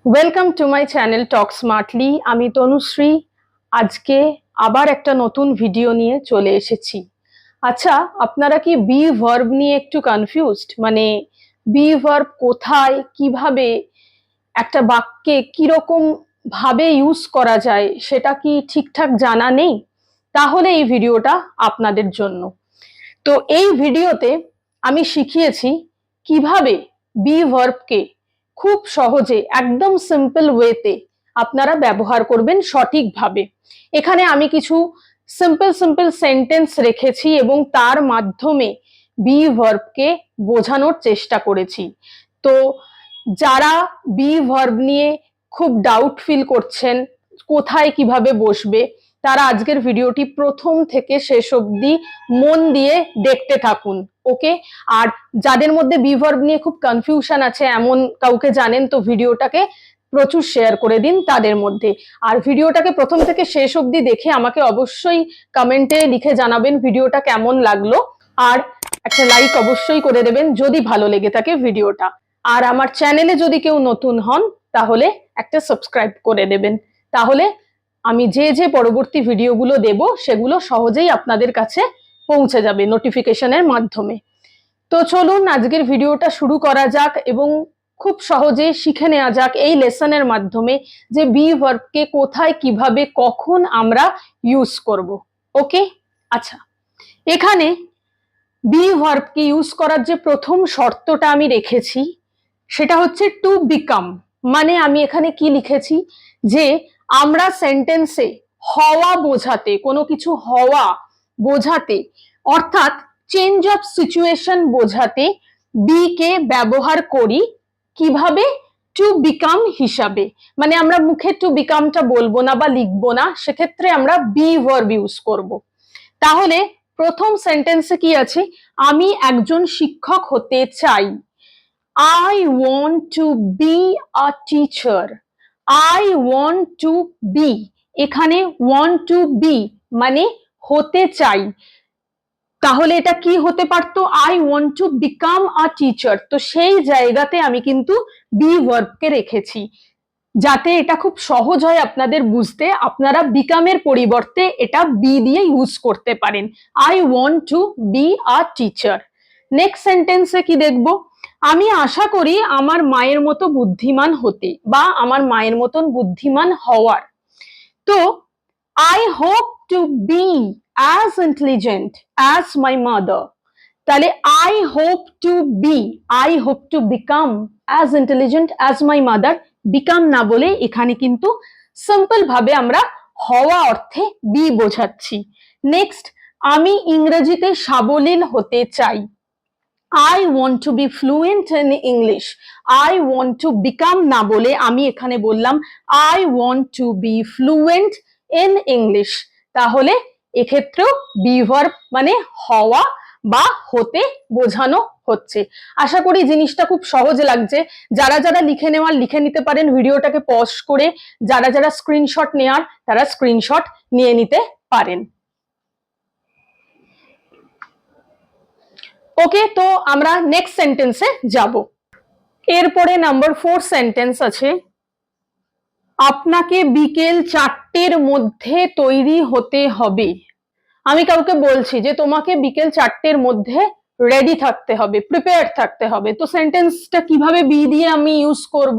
Welcome to my channel talk smartly. আমি তনুশ্রী। আজকে আবার একটা নতুন ভিডিও নিয়ে চলে এসেছি। আচ্ছা, আপনারা কি বি ভার্ব নিয়ে একটু কনফিউজড? মানে বি ভার্ব কোথায়, কিভাবে একটা বাক্যে কিরকম ভাবে ইউজ করা যায় সেটা কি ঠিকঠাক জানা নেই? তাহলে এই ভিডিওটা আপনাদের জন্য। তো এই ভিডিওতে আমি শিখিয়েছি কিভাবে বি ভার্বকে খুব সহজে একদম সিম্পল ওয়েতে আপনারা ব্যবহার করবেন সঠিকভাবে। এখানে আমি কিছু সিম্পল সিম্পল সেন্টেন্স রেখেছি এবং তার মাধ্যমে বি ভার্বকে বোঝানোর চেষ্টা করেছি। তো যারা বি ভার্ব নিয়ে খুব ডাউট ফিল করছেন কোথায় কিভাবে বসবে, তারা আজকের ভিডিওটি প্রথম থেকে শেষ অবধি মন দিয়ে দেখতে থাকুন। ওকে? আর যাদের মধ্যে বি ভার্ব নিয়ে খুব কনফিউশন আছে, এমন কাউকে জানেন, তো ভিডিওটাকে প্রচুর শেয়ার করে দিন তাদের মধ্যে। আর ভিডিওটাকে প্রথম থেকে শেষ অবধি দেখে আমাকে অবশ্যই কমেন্টে লিখে জানাবেন ভিডিওটা কেমন লাগলো। আর একটা লাইক অবশ্যই করে দেবেন যদি ভালো লেগে থাকে ভিডিওটা। আর আমার চ্যানেলে যদি কেউ নতুন হন তাহলে একটা সাবস্ক্রাইব করে দেবেন। তাহলে আমি যে যে পরবর্তী ভিডিওগুলো দেব সেগুলো সহজেই আপনাদের কাছে পৌঁছে যাবে নোটিফিকেশনের মাধ্যমে। তো চলুন আজকের ভিডিওটা শুরু করা যাক এবং খুব সহজে শিখে নেওয়া যাক এই লেসনের মাধ্যমে যে বি ভার্বকে কোথায়, কিভাবে, কখন আমরা ইউজ করব। ওকে? আচ্ছা, এখানে বি ভার্বকে ইউজ করার যে প্রথম শর্তটা আমি রেখেছি সেটা হচ্ছে টু বিকাম। মানে আমি এখানে কি লিখেছি, যে আমরা সেন্টেন্সে হওয়া বোঝাতে, কোনো কিছু হওয়া বোঝাতে, অর্থাৎ চেঞ্জ অফ সিচুয়েশন বোঝাতে বি কে ব্যবহার করি কিভাবে? টু বিকাম হিসাবে। মানে আমরা মুখে টু বিকামটা বলবো না বা লিখবো না, সেক্ষেত্রে আমরা বি ভার্ব ইউজ করব। তাহলে প্রথম সেন্টেন্সে কি আছে? আমি একজন শিক্ষক হতে চাই। I want to be a teacher. I want to be, এখানে want to be মানে হতে চাই। তাহলে এটা কি হতে পারতো? I want to become a teacher। তো সেই জায়গাতে আমি কিন্তু বি ভার্বকে রেখেছি যাতে এটা খুব সহজ হয় আপনাদের বুঝতে। আপনারা বিকামের পরিবর্তে এটা বি দিয়ে ইউজ করতে পারেন। I want to be a teacher। Next সেন্টেন্সে কি দেখবো? আমি আশা করি আমার মায়ের মতো বুদ্ধিমান হতে বা আমার মায়ের মতন বুদ্ধিমান হওয়ার। তো I hope to be as intelligent as my mother। তাহলে I hope to be, I hope to become as intelligent as my mother। become না বলে এখানে কিন্তু সিম্পল ভাবে আমরা হওয়া অর্থে বি বোঝাচ্ছি। নেক্সট, আমি ইংরেজিতে সাবলীল হতে চাই। I want to be fluent in English। I want to become না বলে আমি এখানে বললাম I want to be fluent in English। তাহলে এক্ষেত্রেও বি ভার্ব মানে হওয়া বা হতে বোঝানো হচ্ছে। আশা করি জিনিসটা খুব সহজ লাগছে। যারা যারা লিখে নেওয়ার লিখে নিতে পারেন ভিডিওটাকে পজ করে, যারা যারা স্ক্রিনশট নেওয়ার তারা স্ক্রিনশট নিয়ে নিতে পারেন। ওকে, তো আমরা নেক্সট সেন্টেন্সে যাব। এরপরে নাম্বার 4 সেন্টেন্স আছে, আপনাকে বিকেল 4টের মধ্যে তৈরি হতে হবে। আমি কাউকে বলছি যে তোমাকে বিকেল 4টের মধ্যে রেডি থাকতে হবে, প্রিপেয়ার থাকতে হবে। তো সেন্টেন্সটা কিভাবে বি দিয়ে আমি ইউজ করব?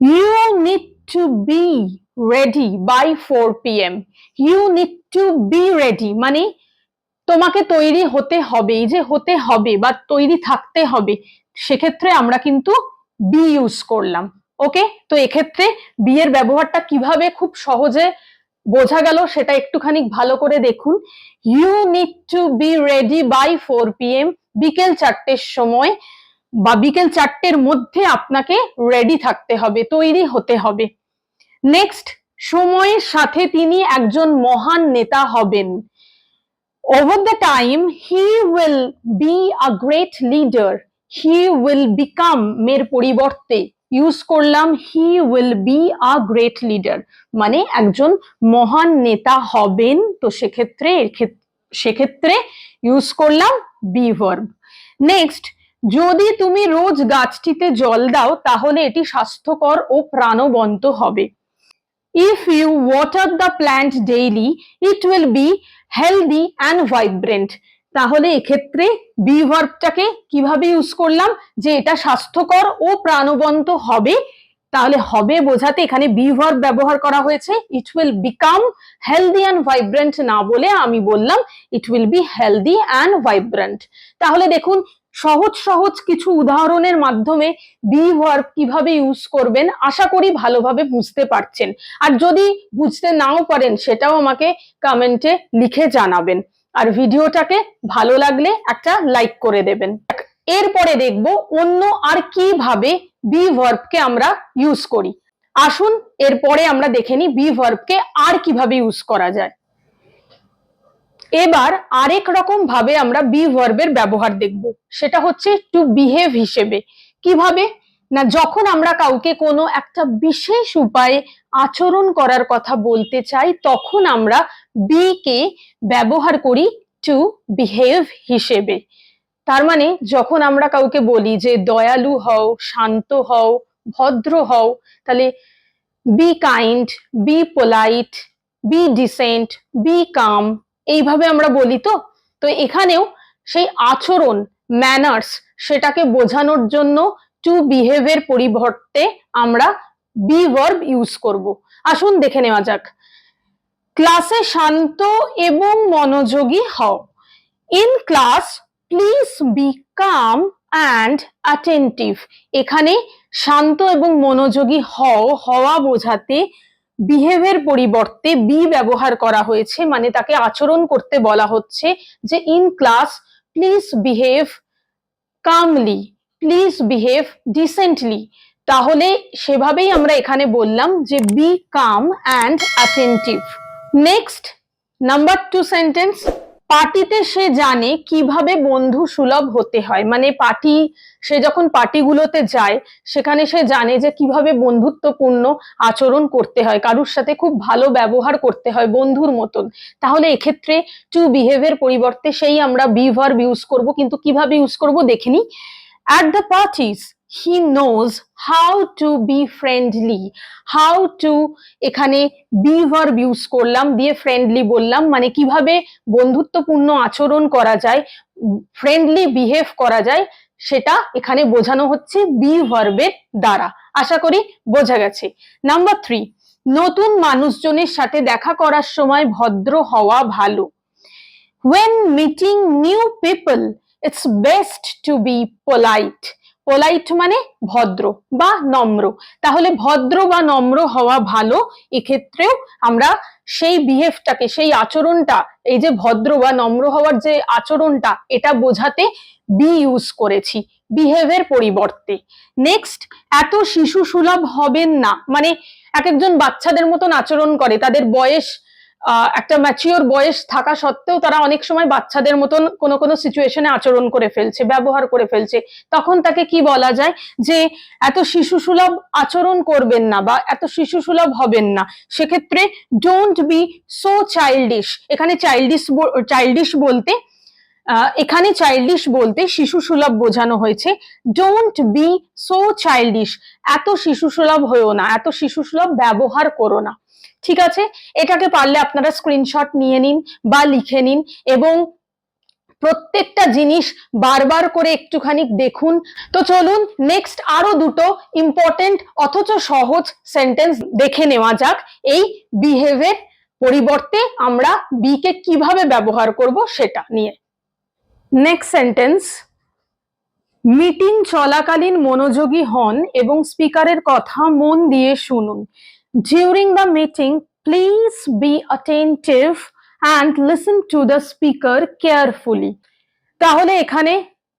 You need to be ready by 4 PM। You need to be ready মানে তোমাকে তৈরি হতে হবে। এই যে হতে হবে বা তৈরি থাকতে হবে, সেক্ষেত্রে আমরা কিন্তু বি ইউজ করলাম। ওকে, তো এক্ষেত্রে বি এর ব্যবহারটা কিভাবে খুব সহজে বোঝা গেল সেটা একটুখানি ভালো করে দেখুন। You need to be ready by 4 PM। বিকেল 4টের সময় বা বিকেল 4টের মধ্যে আপনাকে রেডি থাকতে হবে, তৈরি হতে হবে। নেক্সট, সময়ের সাথে তিনি একজন মহান নেতা হবেন। Over the time he will be a great leader। he will become মের পরিবর্তে ইউজ করলাম he will be a great leader মানে একজন মহান নেতা হবেন। তো সেক্ষেত্রে ইউজ করলাম বি ভার্ব। নেক্সট, যদি তুমি রোজ গাছটিতে জল দাও তাহলে এটি স্বাস্থ্যকর ও প্রাণবন্ত হবে। If you water the plant daily, it will be healthy and vibrant. তাহলে এক্ষেত্রে বি ভার্বটাকে কিভাবে ইউজ করলাম, যে এটা স্বাস্থ্যকর ও প্রাণবন্ত হবে। তাহলে হবে বোঝাতে এখানে বি ভার্ব ব্যবহার করা হয়েছে। It will become healthy and vibrant না বলে আমি বললাম it will be healthy and vibrant. তাহলে দেখুন সহজ সহজ কিছু উদাহরণের মাধ্যমে বি ভার্ব কিভাবে ইউজ করবেন আশা করি ভালোভাবে বুঝতে পারছেন। আর যদি বুঝতে নাও পারেন সেটাও আমাকে কমেন্টে লিখে জানাবেন। আর ভিডিওটাকে ভালো লাগলে একটা লাইক করে দেবেন। এরপরে দেখব অন্য আর কিভাবে বি ভার্বকে আমরা ইউজ করি। আসুন এরপরে আমরা দেখে নিই বি ভার্বকে আর কিভাবে ইউজ করা যায়। এবার আরেক রকম ভাবে আমরা বি ভার্বের ব্যবহার দেখব, সেটা হচ্ছে টু বিহেভ হিসেবে। কিভাবে না, যখন আমরা কাউকে কোনো একটা বিশেষ উপায়ে আচরণ করার কথা বলতে চাই তখন আমরা বি কে ব্যবহার করি টু বিহেভ হিসেবে। তার মানে যখন আমরা কাউকে বলি যে দয়ালু হও, শান্ত হও, ভদ্র হও, তাহলে be kind, be polite, be decent, be calm, এইভাবে আমরা বলি। তো এখানেও সেই আচরণ ম্যানার্স সেটাকে বোঝানোর জন্য টু বিহেভের পরিবর্তে আমরা বি ভার্ব ইউজ করব। আসুন দেখে নেওয়া যাক। ক্লাসে শান্ত এবং মনোযোগী হও। In class please be calm and attentive. এখানে শান্ত এবং মনোযোগী হওয়া বোঝাতে বিহেভের পরিবর্তে বি ব্যবহার করা হয়েছে, মানে তাকে আচরণ করতে বলা হচ্ছে যে in class please behave calmly, please behave decently. তাহলে সেভাবেই আমরা এখানে বললাম যে be calm and attentive. Next number 2 sentence. পার্টিতে সে জানে কিভাবে বন্ধু সুলভ হতে হয়। মানে সে যখন পার্টিগুলোতে যায় সেখানে সে জানে যে কিভাবে বন্ধুত্বপূর্ণ আচরণ করতে হয়, কারুর সাথে খুব ভালো ব্যবহার করতে হয় বন্ধুর মতন। তাহলে এক্ষেত্রে টু বিহেভের পরিবর্তে সেই আমরা বি ভার্ব ইউজ করব, কিন্তু কিভাবে ইউজ করব দেখে নিই। At the parties he knows how to be friendly. How to এখানে বি ভার্ব ইউজ করলাম, দিয়ে ফ্রেন্ডলি বললাম, মানে কিভাবে বন্ধুত্বপূর্ণ আচরণ করা যায়, ফ্রেন্ডলি বিহেভ করা যায়, সেটা এখানে বোঝানো হচ্ছে বি ভার্বের দ্বারা। আশা করি বোঝা গেছে। নাম্বার 3, নতুন মানুষজনের সাথে দেখা করার সময় ভদ্র হওয়া ভালো। When meeting new people, it's best to be polite. Polite মানে ভদ্র বা নম্র। তাহলে ভদ্র বা নম্র হওয়া ভালো। এক্ষেত্রেও আমরা সেই বিহেভটাকে, সেই আচরণটা, এই যে ভদ্র বা নম্র হওয়ার যে আচরণটা, এটা বোঝাতে বি ইউজ করেছি বিহেভের পরিবর্তে। নেক্সট, এত শিশু সুলভ হবেন না, মানে এক একজন বাচ্চাদের মতন আচরণ করে, তাদের বয়স একটা ম্যাচিওর বয়স থাকা সত্ত্বেও তারা অনেক সময় বাচ্চাদের মতন কোনো কোনো সিচুয়েশনে আচরণ করে ফেলছে, ব্যবহার করে ফেলছে। তখন তাকে কি বলা যায়, যে এত শিশু সুলভ আচরণ করবেন না বা এত শিশু সুলভ হবেন না। সেক্ষেত্রে ডোন্ট বি সো চাইল্ডিশ। এখানে চাইল্ডিশ বলতে শিশু সুলভ বোঝানো হয়েছে। ডোন্ট বি সো চাইল্ডিশ, এত শিশু সুলভ হয়েও না, এত শিশু সুলভ ব্যবহার করো না। ঠিক আছে, এটাকে পারলে আপনারা স্ক্রিনশট নিয়ে নিন বা লিখে নিন এবং প্রত্যেকটা জিনিস বারবার করে একটুখানি দেখুন। তো চলুন নেক্সট আরো দুটো ইম্পর্টেন্ট অথচ সহজ সেন্টেন্স দেখে নেওয়া যাক এই বিহেভের পরিবর্তে আমরা বি কে কিভাবে ব্যবহার করব সেটা নিয়ে। নেক্সট সেন্টেন্স, মিটিং চলাকালীন মনোযোগী হন এবং স্পিকারের কথা মন দিয়ে শুনুন। During the meeting, please be attentive and listen to the speaker carefully. তাহলে এখানে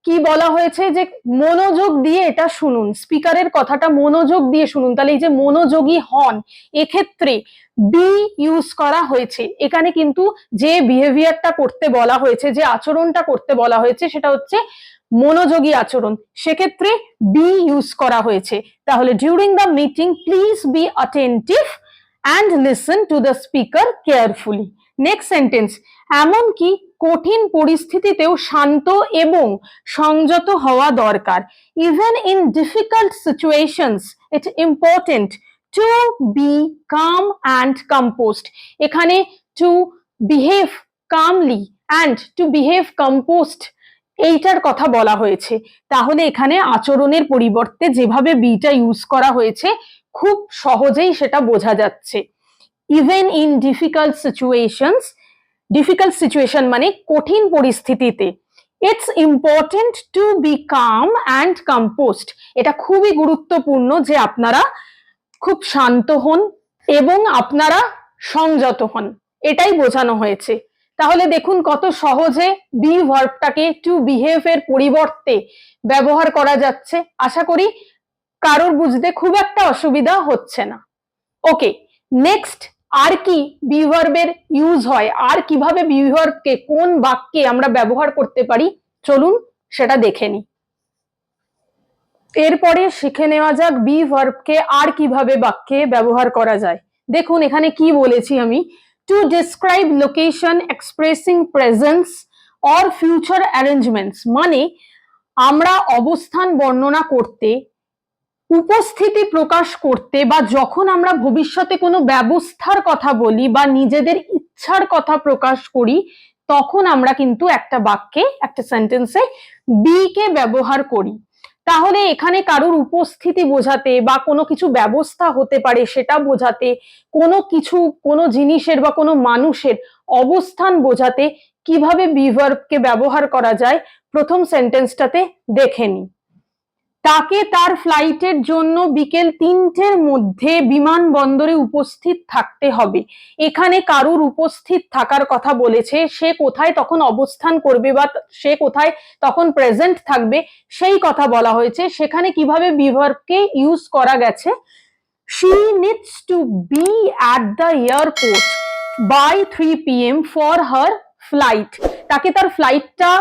কি বলা হয়েছে, যে মনোযোগ দিয়ে এটা শুনুন, স্পিকারের কথাটা মনোযোগ দিয়ে শুনুন। তাহলে এই যে মনোযোগী হন, এক্ষেত্রে বি ইউজ করা হয়েছে। এখানে কিন্তু যে বিহেভিয়ারটা করতে বলা হয়েছে, যে আচরণটা করতে বলা হয়েছে, সেটা হচ্ছে মনোযোগী আচরণ, সেক্ষেত্রে বি ইউজ করা হয়েছে। তাহলে during the meeting please be attentive and listen to the speaker carefully. Next sentence, এমনকি কঠিন পরিস্থিতিতেও শান্ত এবং সংযত হওয়া দরকার। Even in difficult situations it's important to be calm and composed. এখানে to behave calmly and to behave composed এইটার কথা বলা হয়েছে। তাহলে এখানে আচরণের পরিবর্তে যেভাবে বিটা ইউজ করা হয়েছে খুব সহজেই সেটা বোঝা যাচ্ছে। ইভেন ইন ডিফিকাল্ট সিচুয়েশন মানে কঠিন পরিস্থিতিতে, it's important to be calm and composed. এটা খুবই গুরুত্বপূর্ণ যে আপনারা খুব শান্ত হন এবং আপনারা সংযত হন, এটাই বোঝানো হয়েছে। তাহলে দেখুন কত সহজে বি ভার্বটাকে টু বিহেভ এর পরিবর্তে ব্যবহার করা যাচ্ছে। আশা করি কারোর বুঝতে খুব একটা অসুবিধা হচ্ছে না। ওকে, নেক্সট আর কি বি ভার্বের ইউজ হয়, আর কিভাবে বি ভার্বকে কোন বাক্যে আমরা ব্যবহার করতে পারি, চলুন সেটা দেখে নিই। এরপরে শিখে নেওয়া যাক বি ভার্বকে আর কিভাবে বাক্যে ব্যবহার করা যায়। দেখুন এখানে কি বলেছি আমি, to describe location expressing presence or future arrangements, মানে আমরা অবস্থান বর্ণনা করতে, উপস্থিতি প্রকাশ করতে বা যখন আমরা ভবিষ্যতে কোনো ব্যবস্থার কথা বলি বা নিজেদের ইচ্ছার কথা প্রকাশ করি তখন আমরা কিন্তু একটা বাক্যে একটা সেন্টেন্সে বি কে ব্যবহার করি। তাহলে এখানে কারোর উপস্থিতি বোঝাতে বা কোনো কিছু ব্যবস্থা হতে পারে সেটা বোঝাতে, কোনো কিছু কোনো জিনিসের বা কোনো মানুষের অবস্থান বোঝাতে কিভাবে বি ভার্বকে ব্যবহার করা যায় প্রথম সেন্টেন্সটাতে দেখে নিই। তাকে তার ফ্লাইটের জন্য বিকেল 3টের মধ্যে বিমানবন্দরে উপস্থিত থাকতে হবে। এখানে কারুর উপস্থিত থাকার কথা বলেছে, সে কোথায় তখন অবস্থান করবে বা সে কোথায় তখন প্রেজেন্ট থাকবে সেই কথা বলা হয়েছে। সেখানে কিভাবে বি ভার্বকে ইউজ করা গেছে, she needs to be at the airport by 3 p.m. for her flight. তাকে তার ফ্লাইটটা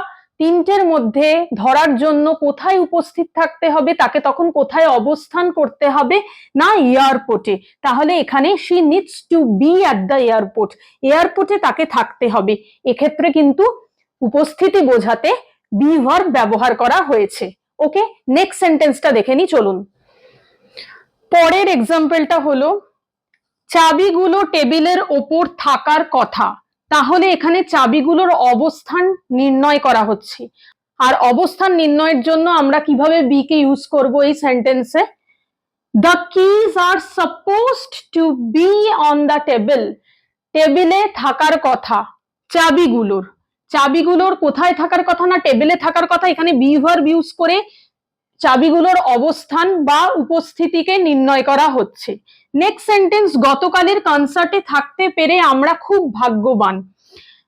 3টের মধ্যে ধরার জন্য কোথায় উপস্থিত থাকতে হবে, তাকে তখন কোথায় অবস্থান করতে হবে না, এয়ারপোর্টে। তাহলে এখানে she needs to be at the airport, এয়ারপোর্টে তাকে থাকতে হবে। এক্ষেত্রে কিন্তু উপস্থিতি বোঝাতে বি ভার্ব ব্যবহার করা হয়েছে। ওকে, নেক্সট সেন্টেন্সটা দেখে নি চলুন। পরের এক্সাম্পলটা হলো চাবিগুলো টেবিলের ওপর থাকার কথা। তাহলে এখানে চাবিগুলোর অবস্থান নির্ণয় করা হচ্ছে, আর অবস্থান নির্ণয়ের জন্য আমরা কিভাবে বি কে ইউজ করব এই সেন্টেন্সে, the keys are supposed to be on the table, টেবিলে থাকার কথা চাবিগুলোর কোথায় থাকার কথা না টেবিলে থাকার কথা। এখানে বি ভার্ব ইউজ করে চাবিগুলোর অবস্থান বা উপস্থিতিকে নির্ণয় করা হচ্ছে। নেক্সট সেন্টেন্স, গতকালের কনসার্টে থাকতে পেরে আমরা খুব ভাগ্যবান,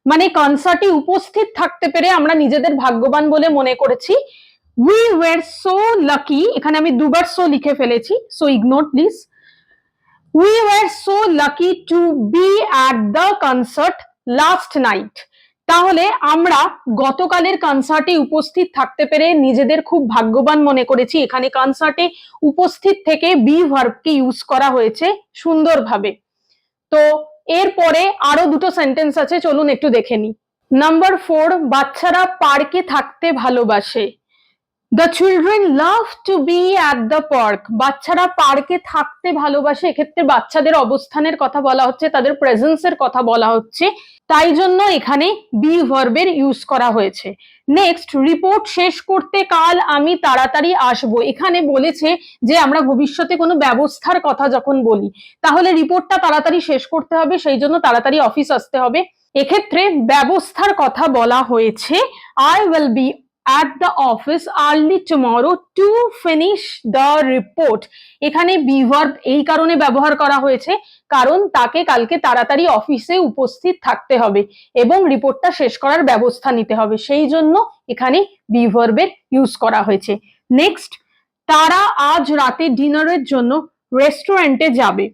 মানে কনসার্টে উপস্থিত থাকতে পেরে আমরা নিজেদের ভাগ্যবান বলে মনে করেছি। উই ওয়ার সো লাকি, এখানে আমি দুবার সো লিখে ফেলেছি, so ignore please. We were so lucky to be at the concert last night. তাহলে আমরা গতকালের কনসার্টে উপস্থিত থাকতে পেরে নিজেদের খুব ভাগ্যবান মনে করেছি। এখানে কনসার্টে উপস্থিত থেকে বি ভার্বকে ইউজ করা হয়েছে সুন্দরভাবে। তো এরপরে আরো দুটো সেন্টেন্স আছে, চলুন একটু দেখে নিই। নাম্বার 4, বাচ্চারা পার্কে থাকতে ভালোবাসে। The children love to be at the park. বাচ্চারা পার্কে থাকতে ভালোবাসে, এক্ষেত্রে বাচ্চাদের অবস্থানের কথা বলা হচ্ছে, তাদের প্রেজেন্সের কথা বলা হচ্ছে, তাই জন্য এখানে বি ভার্বের ইউজ করা হয়েছে। নেক্সট, রিপোর্ট শেষ করতে কাল আমি তাড়াতাড়ি আসবো। এখানে বলেছে যে আমরা ভবিষ্যতে কোনো ব্যবস্থার কথা যখন বলি তাহলে রিপোর্টটা তাড়াতাড়ি শেষ করতে হবে, সেই জন্য তাড়াতাড়ি অফিস আসতে হবে। এক্ষেত্রে ব্যবস্থার কথা বলা হয়েছে, I will be at the office early tomorrow to finish the report. এখানে বি ভার্ব এই কারণে ব্যবহার করা হয়েছে কারণ তাকে কালকে তাড়াতাড়ি অফিসে উপস্থিত থাকতে হবে এবং রিপোর্টটা শেষ করার ব্যবস্থা নিতে হবে, সেই জন্য এখানে বি ভার্বের ইউজ করা হয়েছে। নেক্সট, তারা আজ রাতে ডিনারের জন্য রেস্টুরেন্টে যাবে।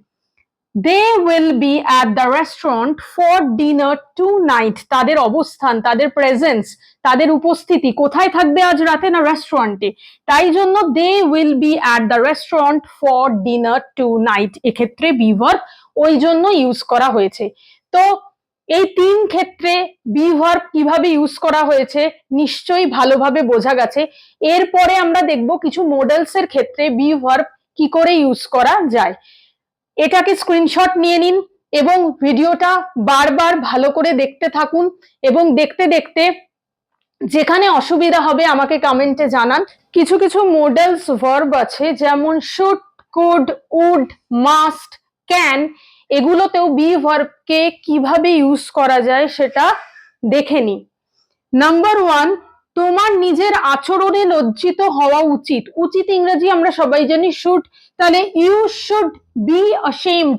They will be at the restaurant for dinner tonight. তাদের অবস্থান, তাদের প্রেজেন্স, তাদের উপস্থিতি কোথায় থাকবে আজ রাতে না রেস্টুরেন্টে, তাই জন্য they will be at the restaurant for dinner tonight। এক্ষেত্রে বি ভার্ব ওই জন্য ইউজ করা হয়েছে। তো এই তিন ক্ষেত্রে বি ভার্ব কিভাবে ইউজ করা হয়েছে নিশ্চয়ই ভালোভাবে বোঝা গেছে। এরপরে আমরা দেখব কিছু মডেলস এর ক্ষেত্রে বি ভার্ব কি করে ইউজ করা যায়। এটাকে স্ক্রিনশট নিয়ে নিন এবং ভিডিওটা বারবার ভালো করে দেখতে থাকুন এবং দেখতে দেখতে যেখানে অসুবিধা হবে আমাকে কমেন্টে জানান। কিছু কিছু মডেলস ভার্ব আছে যেমন should, could, would, must, can, এগুলোতেও বি ভার্বকে কিভাবে ইউজ করা যায় সেটা দেখে নি। নাম্বার 1, তোমার নিজের আচরণে লজ্জিত হওয়া উচিত। উচিত ইংরেজি আমরা সবাই জানি শুড, তাহলে you should be ashamed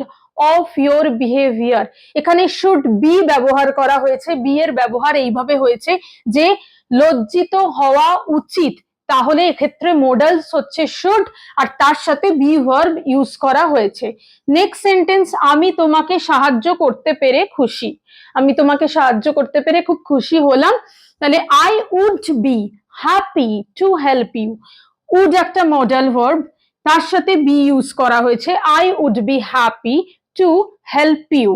of your behaviour. এখানে শুড বি ব্যবহার করা হয়েছে, বি এর ব্যবহার এইভাবে হয়েছে যে লজ্জিত হওয়া উচিত, তাহলে এক্ষেত্রে মডেলস হচ্ছে শুড আর তার সাথে বি ভার্ব ইউজ করা হয়েছে। নেক্সট সেন্টেন্স, আমি তোমাকে সাহায্য করতে পেরে খুশি। আমি তোমাকে সাহায্য করতে পেরে খুব খুশি হলাম, তাহলে I would be happy to help you. Would একটা মডেল ভার্ব, তার সাথে বি ইউজ করা হয়েছে, I would be happy to help you.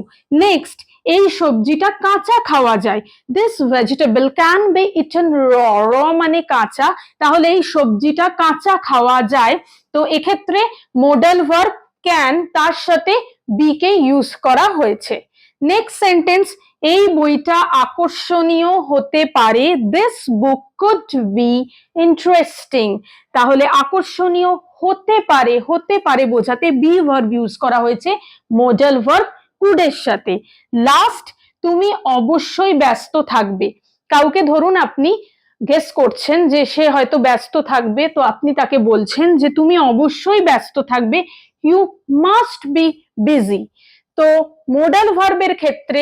Next, এই সবজিটা কাঁচা খাওয়া যায়। This vegetable can be eaten raw, raw মানে কাঁচা, তাহলে এই সবজিটা কাঁচা খাওয়া যায়। তো এক্ষেত্রে মডেল ভার্ব ক্যান তার সাথে বি কে ইউজ করা হয়েছে। নেক্সট সেন্টেন্স, এই বইটা আকর্ষণীয় হতে পারে। This book could be interesting. তাহলে আকর্ষণীয় হতে পারে, হতে পারে বোঝাতে বি ভার্ব ইউজ করা হয়েছে মডেল ভার্ব কুড এর সাথে। লাস্ট, তুমি অবশ্যই ব্যস্ত থাকবে। কাউকে ধরুন আপনি গেস করছেন যে সে হয়তো ব্যস্ত থাকবে, তো আপনি তাকে বলছেন যে তুমি অবশ্যই ব্যস্ত থাকবে, ইউ মাস্ট বি বিজি। তো মডেল ভার্বের ক্ষেত্রে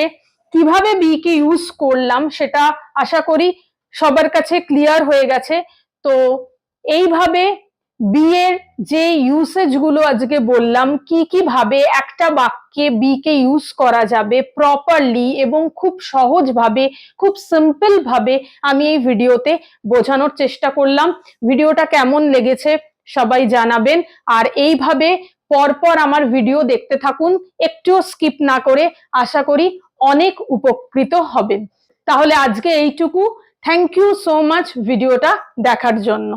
কিভাবে বি কে ইউজ করলাম সেটা আশা করি সবার কাছে ক্লিয়ার হয়ে গেছে। তো এইভাবে বি এর যে ইউসেজ গুলো আজকে বললাম, কি কি ভাবে একটা বাক্যে বি কে ইউজ করা যাবে প্রপারলি এবং খুব সহজ ভাবে, খুব সিম্পল ভাবে আমি এই ভিডিওতে বোঝানোর চেষ্টা করলাম। ভিডিওটা কেমন লেগেছে সবাই জানাবেন, আর এইভাবে পরপর আমার ভিডিও দেখতে থাকুন, একটুও স্কিপ না করে। আশা করি অনেক উপকৃত হবেন। তাহলে আজকে এইটুকু। থ্যাংক ইউ সো মাচ ভিডিওটা দেখার জন্য।